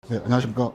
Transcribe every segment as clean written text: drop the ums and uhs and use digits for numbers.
네, 안녕하십니까.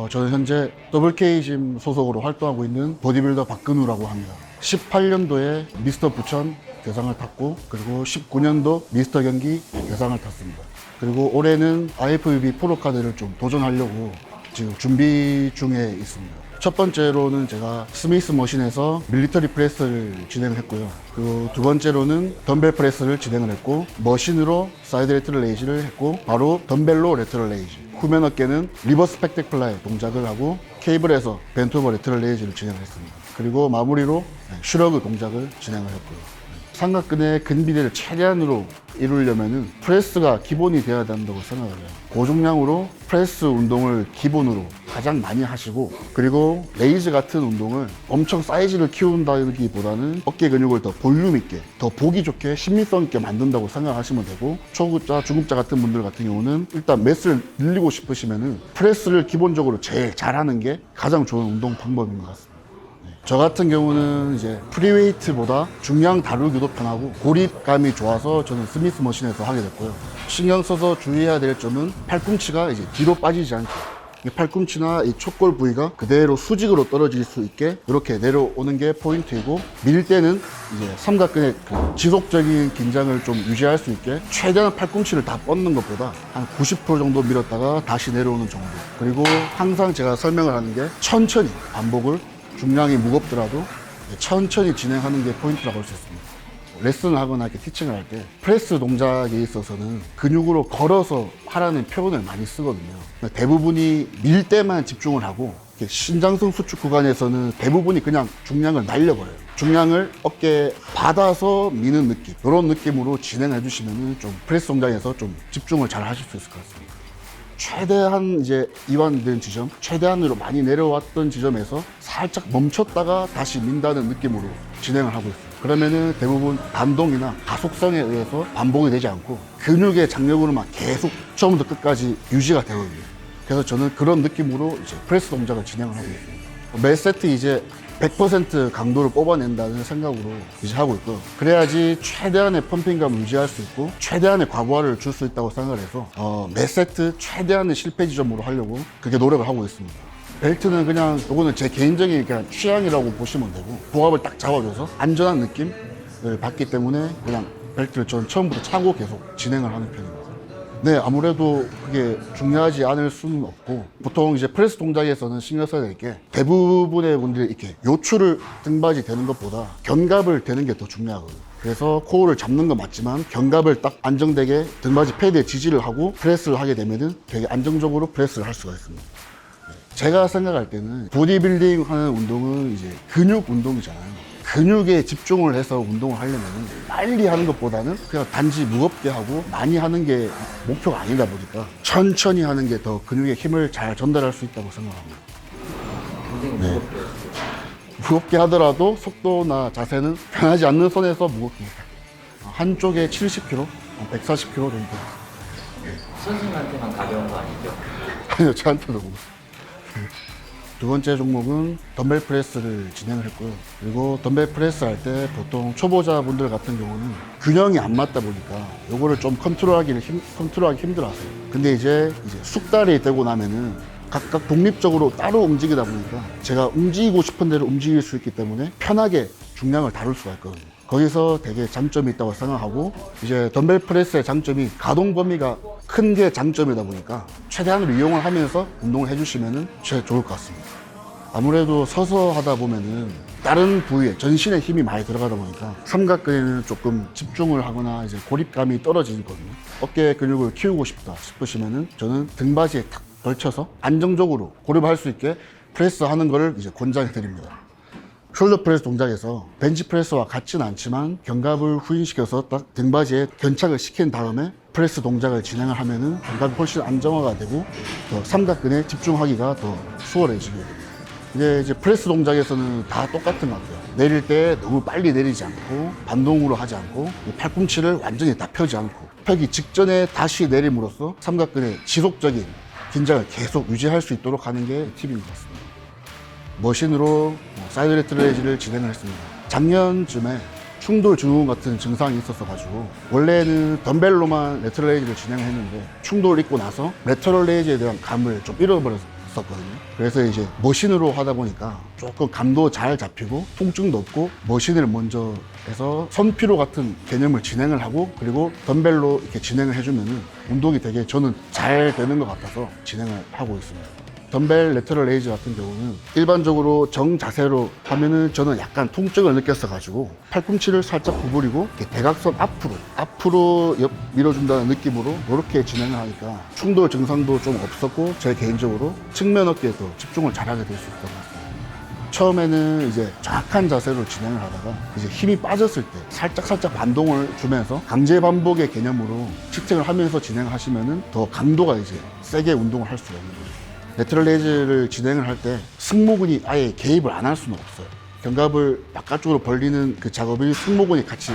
저는 현재 WK짐 소속으로 활동하고 있는 보디빌더 박근우라고 합니다. 18년도에 미스터 부천 대상을 탔고, 그리고 19년도 미스터 경기 대상을 탔습니다. 그리고 올해는 IFBB 프로카드를 좀 도전하려고 지금 준비 중에 있습니다. 첫 번째로는 제가 스미스 머신에서 밀리터리 프레스를 진행을 했고요. 그리고 두 번째로는 덤벨 프레스를 진행을 했고, 머신으로 사이드 레트럴 레이지를 했고, 바로 덤벨로 레트럴 레이지. 후면 어깨는 리버스 백덱 플라이 동작을 하고, 케이블에서 벤투버 레트럴 레이지를 진행을 했습니다. 그리고 마무리로 슈러그 동작을 진행을 했고요. 삼각근의 근비대를 최대한으로 이루려면은 프레스가 기본이 되어야 된다고 생각을 해요. 고중량으로 프레스 운동을 기본으로 가장 많이 하시고, 그리고 레이즈 같은 운동을 엄청 사이즈를 키운다기보다는 어깨 근육을 더 볼륨 있게, 더 보기 좋게, 심미성 있게 만든다고 생각하시면 되고, 초급자, 중급자 같은 분들 같은 경우는 일단 매스를 늘리고 싶으시면은 프레스를 기본적으로 제일 잘하는 게 가장 좋은 운동 방법인 것 같습니다. 저 같은 경우는 이제 프리웨이트보다 중량 다루기도 편하고 고립감이 좋아서 저는 스미스 머신에서 하게 됐고요. 신경 써서 주의해야 될 점은 팔꿈치가 이제 뒤로 빠지지 않게, 이 팔꿈치나 이 촉골 부위가 그대로 수직으로 떨어질 수 있게 이렇게 내려오는 게 포인트이고, 밀 때는 이제 삼각근의 그 지속적인 긴장을 좀 유지할 수 있게 최대한 팔꿈치를 다 뻗는 것보다 한 90% 정도 밀었다가 다시 내려오는 정도. 그리고 항상 제가 설명을 하는 게 천천히 반복을, 중량이 무겁더라도 천천히 진행하는 게 포인트라고 할 수 있습니다. 레슨을 하거나 이렇게 티칭을 할 때 프레스 동작에 있어서는 근육으로 걸어서 하라는 표현을 많이 쓰거든요. 대부분이 밀 때만 집중을 하고, 신장성 수축 구간에서는 대부분이 그냥 중량을 날려버려요. 중량을 어깨에 받아서 미는 느낌, 이런 느낌으로 진행해 주시면 좀 프레스 동작에서 좀 집중을 잘 하실 수 있을 것 같습니다. 최대한 이제 이완된 지점, 최대한으로 많이 내려왔던 지점에서 살짝 멈췄다가 다시 민다는 느낌으로 진행을 하고 있어요. 그러면은 대부분 반동이나 가속성에 의해서 반복이 되지 않고 근육의 장력으로만 계속 처음부터 끝까지 유지가 되거든요. 그래서 저는 그런 느낌으로 이제 프레스 동작을 진행을 하고 있습니다. 매 세트 이제 100% 강도를 뽑아낸다는 생각으로 이제 하고 있고요. 그래야지 최대한의 펌핑감을 유지할 수 있고 최대한의 과부하를 줄 수 있다고 생각을 해서 매 세트 최대한의 실패 지점으로 하려고 그렇게 노력을 하고 있습니다. 벨트는 그냥 이거는 제 개인적인 그냥 취향이라고 보시면 되고, 부합을 딱 잡아줘서 안전한 느낌을 받기 때문에 그냥 벨트를 저는 처음부터 차고 계속 진행을 하는 편입니다. 네, 아무래도 그게 중요하지 않을 수는 없고, 보통 이제 프레스 동작에서는 신경 써야 될 게 대부분의 분들이 이렇게 요추를 등받이 대는 것보다 견갑을 대는 게 더 중요하거든요. 그래서 코어를 잡는 건 맞지만 견갑을 딱 안정되게 등받이 패드에 지지를 하고 프레스를 하게 되면은 되게 안정적으로 프레스를 할 수가 있습니다. 제가 생각할 때는 보디빌딩 하는 운동은 이제 근육 운동이잖아요. 근육에 집중을 해서 운동을 하려면 빨리 하는 것보다는 그냥 단지 무겁게 하고 많이 하는 게 목표가 아니다 보니까 천천히 하는 게 더 근육에 힘을 잘 전달할 수 있다고 생각합니다. 네. 무겁게 하더라도 속도나 자세는 편하지 않는 선에서 무겁게 해요. 한쪽에 70kg, 140kg 정도. 선생님한테만 가벼운 거 아니죠? 아니요, 저한테도 무겁습니다. 두 번째 종목은 덤벨 프레스를 진행을 했고요. 그리고 덤벨 프레스 할 때 보통 초보자분들 같은 경우는 균형이 안 맞다 보니까 요거를 좀 컨트롤하기 힘들어 하세요. 근데 이제 숙달이 되고 나면은 각각 독립적으로 따로 움직이다 보니까 제가 움직이고 싶은 대로 움직일 수 있기 때문에 편하게 중량을 다룰 수가 있거든요. 거기서 되게 장점이 있다고 생각하고, 이제 덤벨 프레스의 장점이 가동 범위가 큰 게 장점이다 보니까 최대한으로 이용을 하면서 운동을 해주시면 제일 좋을 것 같습니다. 아무래도 서서 하다 보면은 다른 부위에 전신에 힘이 많이 들어가다 보니까 삼각근에는 조금 집중을 하거나 이제 고립감이 떨어지거든요. 어깨 근육을 키우고 싶다 싶으시면은 저는 등받이에 탁 걸쳐서 안정적으로 고립할 수 있게 프레스 하는 거를 이제 권장해 드립니다. 숄더 프레스 동작에서 벤치 프레스와 같지는 않지만 견갑을 후인시켜서 딱 등받이에 견착을 시킨 다음에 프레스 동작을 진행을 하면은 견갑이 훨씬 안정화가 되고 더 삼각근에 집중하기가 더 수월해지게 됩니다. 이제 프레스 동작에서는 다 똑같은 것 같아요. 내릴 때 너무 빨리 내리지 않고 반동으로 하지 않고 팔꿈치를 완전히 다 펴지 않고 펴기 직전에 다시 내림으로써 삼각근의 지속적인 긴장을 계속 유지할 수 있도록 하는 게 팁인 것 같습니다. 머신으로 사이드 레트럴 레이지를 진행을 했습니다. 작년쯤에 충돌 증후군 같은 증상이 있었어가지고 원래는 덤벨로만 레터럴 레이즈를 진행했는데 충돌을 입고 나서 레터럴 레이즈에 대한 감을 좀 잃어버렸었거든요. 그래서 이제 머신으로 하다 보니까 조금 감도 잘 잡히고 통증도 없고 머신을 먼저 해서 선피로 같은 개념을 진행을 하고 그리고 덤벨로 이렇게 진행을 해주면은 운동이 되게 저는 잘 되는 것 같아서 진행을 하고 있습니다. 덤벨 레터럴 레이즈 같은 경우는 일반적으로 정자세로 하면은 저는 약간 통증을 느꼈어가지고 팔꿈치를 살짝 구부리고 이렇게 대각선 앞으로 밀어준다는 느낌으로 이렇게 진행을 하니까 충돌 증상도 좀 없었고 제 개인적으로 측면 어깨에 더 집중을 잘하게 될 수 있었던 것 같습니다. 처음에는 이제 정확한 자세로 진행을 하다가 이제 힘이 빠졌을 때 살짝 반동을 주면서 강제 반복의 개념으로 측정을 하면서 진행을 하시면은 더 강도가 이제 세게 운동을 할 수가 있는 거예요. 레터럴 레이즈를 진행을 할 때 승모근이 아예 개입을 안 할 수는 없어요. 견갑을 바깥쪽으로 벌리는 그 작업을 승모근이 같이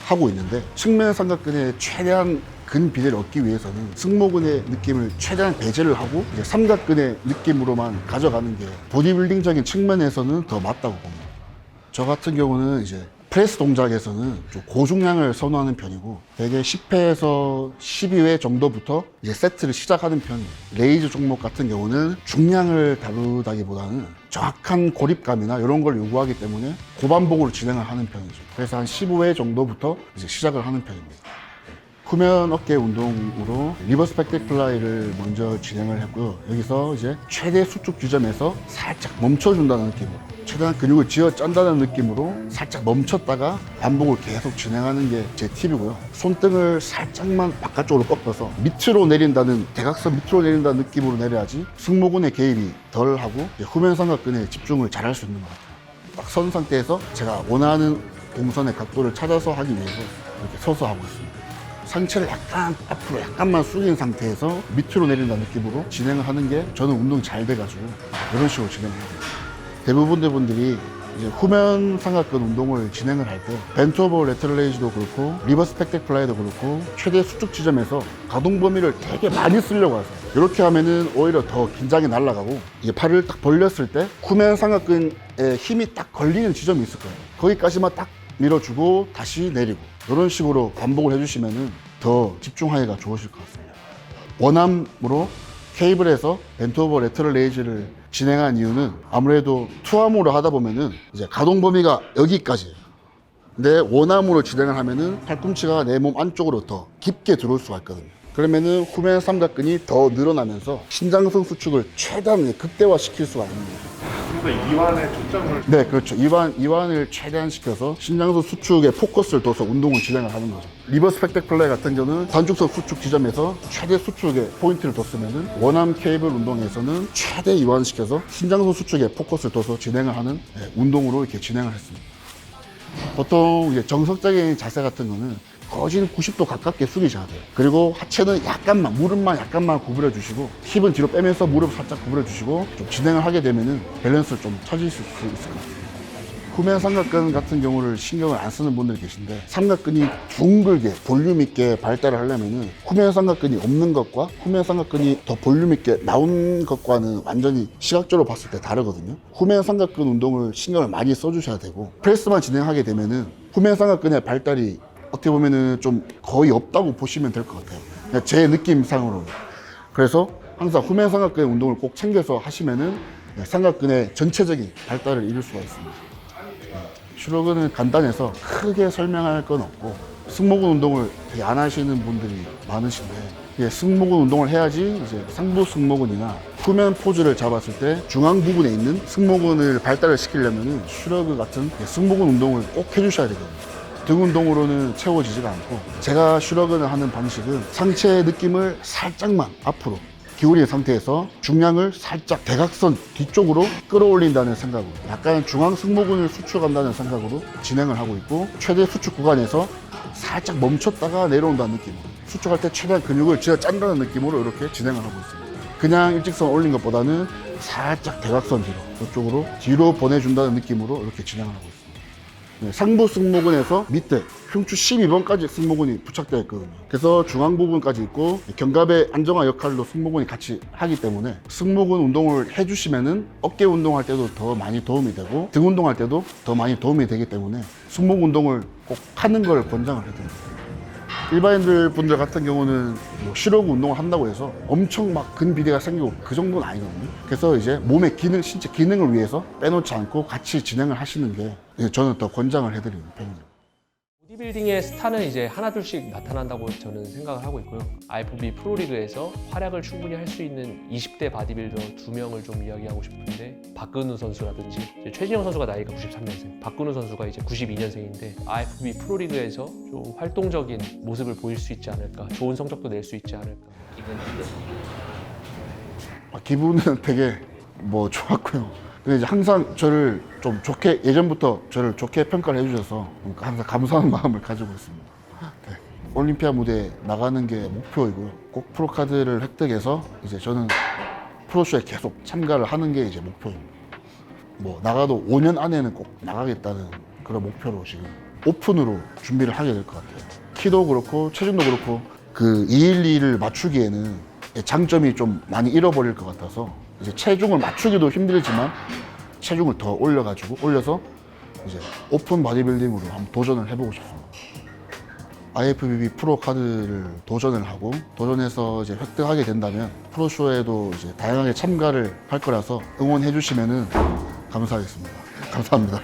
하고 있는데 측면 삼각근에 최대한 근비례를 얻기 위해서는 승모근의 느낌을 최대한 배제를 하고 이제 삼각근의 느낌으로만 가져가는 게 보디빌딩적인 측면에서는 더 맞다고 봅니다. 저 같은 경우는 이제 프레스 동작에서는 좀 고중량을 선호하는 편이고 대개 10회에서 12회 정도부터 이제 세트를 시작하는 편이에요. 레이즈 종목 같은 경우는 중량을 다루다기보다는 정확한 고립감이나 이런 걸 요구하기 때문에 고반복으로 진행을 하는 편이죠. 그래서 한 15회 정도부터 이제 시작을 하는 편입니다. 후면 어깨 운동으로 리버스 백덱 플라이를 먼저 진행을 했고요. 여기서 이제 최대 수축 지점에서 살짝 멈춰준다는 느낌으로 최대한 근육을 쥐어 짠다는 느낌으로 살짝 멈췄다가 반복을 계속 진행하는 게 제 팁이고요. 손등을 살짝만 바깥쪽으로 꺾어서 밑으로 내린다는 대각선 밑으로 내린다는 느낌으로 내려야지 승모근의 개입이 덜 하고 후면 삼각근에 집중을 잘 할 수 있는 것 같아요. 딱 선 상태에서 제가 원하는 동선의 각도를 찾아서 하기 위해서 이렇게 서서 하고 있습니다. 상체를 약간 앞으로 약간만 숙인 상태에서 밑으로 내린다는 느낌으로 진행을 하는 게 저는 운동이 잘 돼가지고 이런 식으로 진행을 해요. 대부분의 분들이 이제 후면 삼각근 운동을 진행을 할 때 벤트 오버 레터럴 레이즈도 그렇고 리버스 백덱 플라이도 그렇고 최대 수축 지점에서 가동 범위를 되게 많이 쓰려고 하세요. 이렇게 하면은 오히려 더 긴장이 날아가고 이게 팔을 딱 벌렸을 때 후면 삼각근에 힘이 딱 걸리는 지점이 있을 거예요. 거기까지만 딱 밀어주고 다시 내리고 이런 식으로 반복을 해주시면은 더 집중하기가 좋으실 것 같습니다. 원암으로 케이블에서 벤트 오버 레터럴 레이즈를 진행한 이유는 아무래도 투암으로 하다 보면은 이제 가동 범위가 여기까지예요. 근데 원암으로 진행을 하면은 팔꿈치가 내 몸 안쪽으로 더 깊게 들어올 수가 있거든요. 그러면은 후면 삼각근이 더 늘어나면서 신장성 수축을 최대한 극대화시킬 수가 있는 거예요. 이완에 초점을. 네, 그렇죠. 이완을 최대한 시켜서 신장성 수축에 포커스를 둬서 운동을 진행을 하는 거죠. 리버스 백덱 플라이 같은 경우는 단축성 수축 지점에서 최대 수축에 포인트를 뒀으면은 원암 케이블 운동에서는 최대 이완시켜서 신장성 수축에 포커스를 둬서 진행을 하는 운동으로 이렇게 진행을 했습니다. 보통 이제 정석적인 자세 같은 거는 거진 90도 가깝게 숙이셔야 돼요. 그리고 하체는 약간만, 무릎만 약간만 구부려 주시고 힙은 뒤로 빼면서 무릎 살짝 구부려 주시고 좀 진행을 하게 되면은 밸런스를 좀 찾으실 수 있을 것 같아요. 후면 삼각근 같은 경우를 신경을 안 쓰는 분들이 계신데 삼각근이 둥글게 볼륨 있게 발달을 하려면은 후면 삼각근이 없는 것과 후면 삼각근이 더 볼륨 있게 나온 것과는 완전히 시각적으로 봤을 때 다르거든요. 후면 삼각근 운동을 신경을 많이 써주셔야 되고 프레스만 진행하게 되면은 후면 삼각근의 발달이 어떻게 보면은 좀 거의 없다고 보시면 될 것 같아요. 그냥 제 느낌상으로는. 그래서 항상 후면 삼각근 운동을 꼭 챙겨서 하시면은 삼각근의 전체적인 발달을 이룰 수가 있습니다. 슈로그는 간단해서 크게 설명할 건 없고 승모근 운동을 되게 안 하시는 분들이 많으신데 승모근 운동을 해야지 이제 상부 승모근이나 후면 포즈를 잡았을 때 중앙 부분에 있는 승모근을 발달을 시키려면 슈로그 같은 승모근 운동을 꼭 해주셔야 되거든요. 등 운동으로는 채워지지가 않고 제가 슈러그를 하는 방식은 상체의 느낌을 살짝만 앞으로 기울인 상태에서 중량을 살짝 대각선 뒤쪽으로 끌어올린다는 생각으로 약간 중앙 승모근을 수축한다는 생각으로 진행을 하고 있고 최대 수축 구간에서 살짝 멈췄다가 내려온다는 느낌으로 수축할 때 최대한 근육을 쥐어 짠다는 느낌으로 이렇게 진행을 하고 있습니다. 그냥 일직선 올린 것보다는 살짝 대각선 뒤로 보내준다는 느낌으로 이렇게 진행을 하고 있습니다. 상부 승모근에서 밑에 흉추 12번까지 승모근이 부착되어 있거든요. 그래서 중앙 부분까지 있고 견갑의 안정화 역할로 승모근이 같이 하기 때문에 승모근 운동을 해주시면은 어깨 운동할 때도 더 많이 도움이 되고 등 운동할 때도 더 많이 도움이 되기 때문에 승모근 운동을 꼭 하는 걸 권장을 해드립니다. 일반인들 분들 같은 경우는 뭐 실어구 운동을 한다고 해서 엄청 막 근비대가 생기고 그 정도는 아니거든요. 그래서 이제 몸의 기능, 신체 기능을 위해서 빼놓지 않고 같이 진행을 하시는 게 저는 더 권장을 해드리는 편입니다. 보디빌딩의 스타는 이제 하나둘씩 나타난다고 저는 생각을 하고 있고요. IFBB 프로리그에서 활약을 충분히 할 수 있는 20대 바디빌더 2명을 좀 이야기하고 싶은데, 박근우 선수라든지 이제 최진영 선수가 나이가 93년생, 박근우 선수가 이제 92년생인데 IFBB 프로리그에서 좀 활동적인 모습을 보일 수 있지 않을까, 좋은 성적도 낼 수 있지 않을까. 기분은 되게 뭐 좋았고요. 근데 이제 항상 저를 좀 좋게, 예전부터 저를 좋게 평가를 해주셔서 항상 감사한 마음을 가지고 있습니다. 네. 올림피아 무대에 나가는 게 목표이고요. 꼭 프로카드를 획득해서 이제 저는 프로쇼에 계속 참가를 하는 게 이제 목표입니다. 뭐 나가도 5년 안에는 꼭 나가겠다는 그런 목표로 지금 오픈으로 준비를 하게 될 것 같아요. 키도 그렇고 체중도 그렇고 그 212를 맞추기에는 장점이 좀 많이 잃어버릴 것 같아서 이제 체중을 맞추기도 힘들지만 체중을 더 올려서 이제 오픈 바디빌딩으로 한번 도전을 해보고 싶습니다. IFBB 프로 카드를 도전을 하고 도전해서 이제 획득하게 된다면 프로쇼에도 이제 다양하게 참가를 할 거라서 응원해 주시면은 감사하겠습니다. 감사합니다.